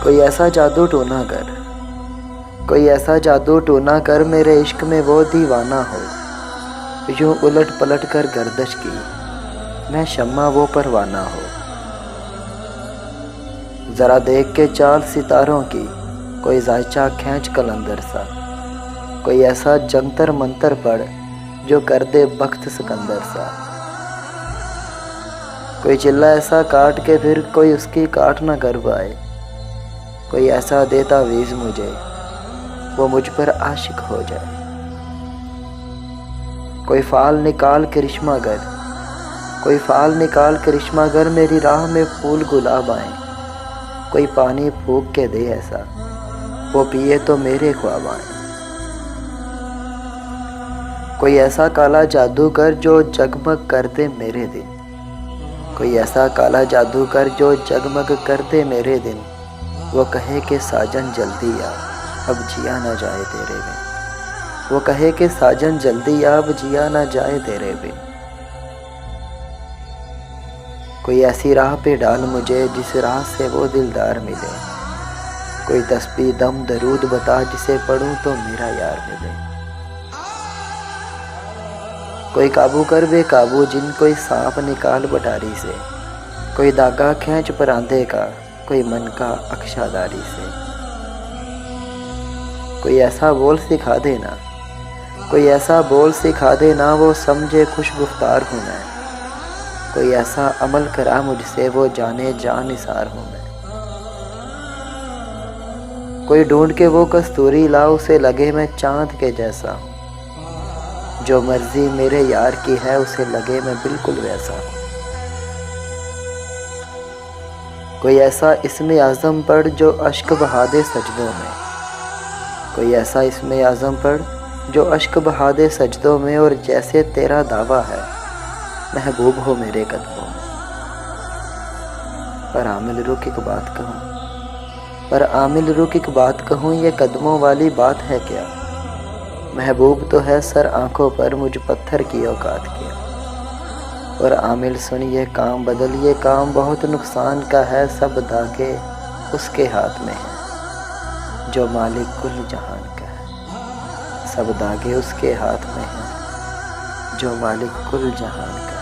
कोई ऐसा जादू टोना कर, कोई ऐसा जादू टोना कर, मेरे इश्क में वो दीवाना हो। यूं उलट पलट कर गर्दिश की, मैं शम्मा वो परवाना हो। जरा देख के चाल सितारों की, कोई जायचा खींच कलंदर सा। कोई ऐसा जंतर मंतर पढ़, जो कर दे बख्त सिकंदर सा। कोई चिल्ला ऐसा काट के फिर कोई उसकी काट ना कर पाए। कोई ऐसा देता वीज़ मुझे, वो मुझ पर आशिक हो जाए। कोई फाल निकाल करिश्मा गर, कोई फाल निकाल करिश्मा गर, मेरी राह में फूल गुलाब आए। कोई पानी फूंक के दे ऐसा, वो पिए तो मेरे ख्वाब आए। कोई ऐसा काला जादू कर, जो जगमग कर दे मेरे दिन। कोई ऐसा काला जादू कर, जो जगमग कर दे मेरे दिन। वो कहे कि साजन जल्दी आ, अब जिया ना जाए तेरे बिन। वो कहे कि साजन जल्दी आ, अब जिया ना जाए तेरे बिन। कोई ऐसी राह पे डाल मुझे, जिस राह से वो दिलदार मिले। कोई तस्बीह दम दरूद बता, जिसे पढ़ूं तो मेरा यार मिले। कोई काबू कर बेकाबू जिन, कोई सांप निकाल बटारी से। कोई धागा खींच परांधे का, कोई मन का अक्षादारी से। कोई ऐसा बोल सिखा देना, कोई ऐसा बोल सिखा देना, वो समझे खुश गुफ्तार हूँ मैं। कोई ऐसा अमल करा मुझसे, वो जाने जान निसार हूँ मैं। कोई ढूंढ के वो कस्तूरी ला, उसे लगे मैं चांद के जैसा हूँ। जो मर्जी मेरे यार की है, उसे लगे मैं बिल्कुल वैसा हूँ। कोई ऐसा इसमें आज़म पढ़, जो अश्क बहा दे सजदों में। कोई ऐसा इसमें आज़म पढ़, जो अश्क बहा दे सजदों में, और जैसे तेरा दावा है, महबूब हो मेरे कदमों में। पर आमिल रुक एक बात कहूँ, पर आमिल रुक एक बात कहूँ, ये कदमों वाली बात है क्या। महबूब तो है सर आंखों पर, मुझ पत्थर की औकात किया। और आमिल सुन ये काम बदल, ये काम बहुत नुकसान का है। सब दागे उसके हाथ में है, जो मालिक कुल जहान का है। सब दागे उसके हाथ में है, जो मालिक कुल जहान का है।